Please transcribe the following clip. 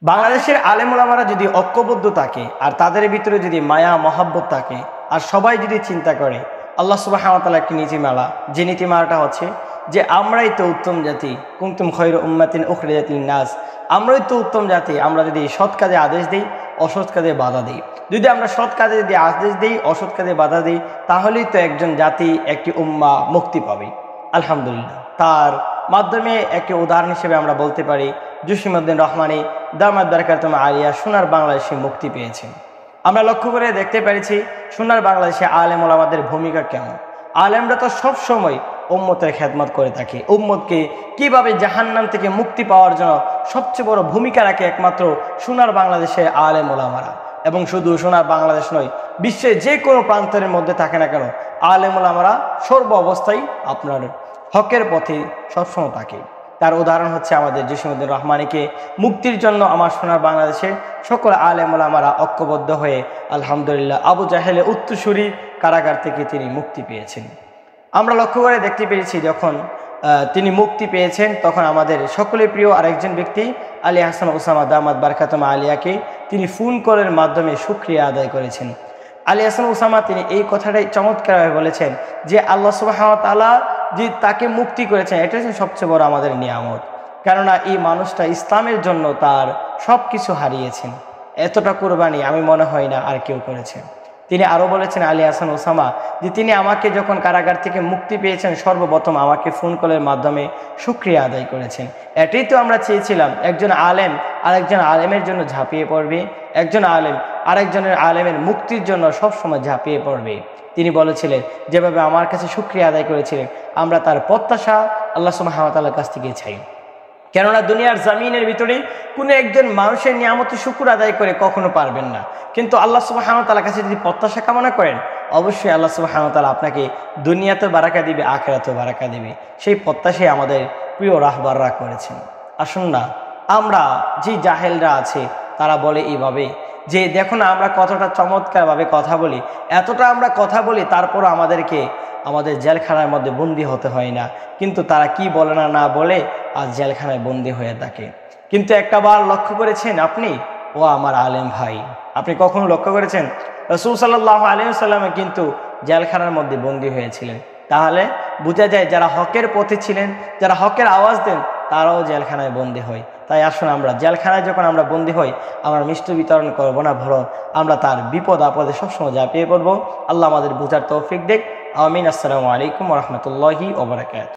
বাংলাদেশের আলেম ওলামারা যদি ঐক্যবদ্ধ থাকে আর তাদের ভিতরে যদি মায়া মহাব্বত থাকে আর সবাই যদি চিন্তা করে আল্লাহ সুবহানাহু ওয়া তাআলা একটি নীতিমালা, যে নীতিমালাটা হচ্ছে যে আমরাই তো উত্তম জাতি, কুনতুম খায়রা উম্মাতিন উখরিজাত লিন-নাস, আমরাই তো উত্তম জাতি। আমরা যদি সৎ কাজে আদেশ দিই, অসৎ কাজে বাধা দিই, যদি আমরা সৎ কাজে যদি আদেশ দিই, অসৎ কাজে বাধা দিই, তাহলেই তো একজন জাতি, একটি উম্মাহ মুক্তি পাবে। আলহামদুলিল্লাহ, তার মাধ্যমে একটি উদাহরণ হিসেবে আমরা বলতে পারি জসিমউদ্দিন রহমানী দামাত বারাকাতুহু আলিয়া সোনার বাংলাদেশে মুক্তি পেয়েছেন। আমরা লক্ষ্য করে দেখতে পেরেছি সোনার বাংলাদেশে আলেম ওলামাদের ভূমিকা কেমন। আলেমরা তো সবসময় উম্মতের খেদমত করে থাকে, উম্মতকে কিভাবে জাহান্নাম থেকে মুক্তি পাওয়ার জন্য সবচেয়ে বড় ভূমিকা রাখে একমাত্র সোনার বাংলাদেশে আলেম ওলামারা। এবং শুধু সোনার বাংলাদেশ নয়, বিশ্বের যে কোনো প্রান্তের মধ্যে থাকে না কেন, আলেম ওলামারা সর্ব অবস্থায় আপনার হকের পথে সবসময় থাকে। তার উদাহরণ হচ্ছে আমাদের জসিমউদ্দিন রহমানীকে মুক্তির জন্য আমার সোনার বাংলাদেশে সকল আলেম ওলামারা ঐক্যবদ্ধ হয়ে আলহামদুলিল্লাহ আবু জাহেলের উত্তরসূরি কারাগার থেকে তিনি মুক্তি পেয়েছেন। আমরা লক্ষ্য করে দেখতে পেরেছি যখন তিনি মুক্তি পেয়েছেন তখন আমাদের সকলের প্রিয় আরেকজন ব্যক্তি আলী হাসান ওসামা দামাত বারাকাতুহু আলিয়াকে তিনি ফোন কলের মাধ্যমে শুকরিয়া আদায় করেছেন। আলী হাসান ওসামা তিনি এই কথাটাই চমৎকারভাবে বলেছেন যে আল্লাহ সুবহানাহু ওয়া তাআলা যে তাকে মুক্তি করেছেন, এটা হচ্ছে সবচেয়ে বড় আমাদের নিয়ামত। কেননা এই মানুষটা ইসলামের জন্য তার সব কিছু হারিয়েছেন, এতটা কোরবানি আমি মনে হয় না আর কেউ করেছেন। তিনি আরও বলেছেন আলী হাসান ওসামা যে তিনি আমাকে যখন কারাগার থেকে মুক্তি পেয়েছেন সর্বপ্রথম আমাকে ফোন কলের মাধ্যমে শুকরিয়া আদায় করেছেন। এটাই তো আমরা চেয়েছিলাম, একজন আলেম আরেকজন আলেমের জন্য ঝাঁপিয়ে পড়বে, একজন আলেম আরেকজনের আলেমের মুক্তির জন্য সবসময় ঝাঁপিয়ে পড়বে। তিনি বলেছিলেন যেভাবে আমার কাছে শুকরিয়া আদায় করেছিলেন, আমরা তার প্রত্যাশা আল্লাহ সুবহানাহু ওয়া তাআলার কাছ থেকে চাই। কেননা দুনিয়ার জমিনের ভিতরে কোনো একজন মানুষের নিয়ামতে শুকর আদায় করে কখনো পারবেন না, কিন্তু আল্লাহ সুবহানাহু ওয়া তাআলার কাছে যদি প্রত্যাশা কামনা করেন অবশ্যই আল্লাহ সুবহানাহু ওয়া তাআলা আপনাকে দুনিয়াতেও বারাকা দিবে, আখিরাতেও বারাকা দিবে। সেই প্রত্যাশাই আমাদের প্রিয় রাহবাররা করেছেন। আসুন না, আমরা যে জাহেলরা আছে তারা বলে এইভাবে যে দেখো না আমরা কতটা চমৎকারভাবে কথা বলি, এতটা আমরা কথা বলি তারপরও আমাদেরকে আমাদের জেলখানার মধ্যে বন্দি হতে হয় না, কিন্তু তারা কি বলে না না বলে আজ জেলখানায় বন্দি হয়ে থাকে। কিন্তু একটা বার লক্ষ্য করেছেন আপনি, ও আমার আলেম ভাই, আপনি কখনো লক্ষ্য করেছেন রাসূল সাল্লাল্লাহু আলাইহি ওয়াসাল্লাম কিন্তু জেলখানার মধ্যে বন্দি হয়েছিলেন? তাহলে বোঝা যায় যারা হকের পথে ছিলেন, যারা হকের আওয়াজ দেন তারাও জেলখানায় বন্দি হয়। তাই আসুন আমরা জেলখানায় যখন আমরা বন্দি হই আমরা মিষ্টি বিতরণ করবো না, বরং আমরা তার বিপদ আপদে সবসময় ঝাঁপিয়ে পড়বো। আল্লাহ আমাদের বোঝার তৌফিক দেখ। আমিন। আসসালামু আলাইকুম ওয়া রাহমাতুল্লাহি ওয়া বারাকাতুহু।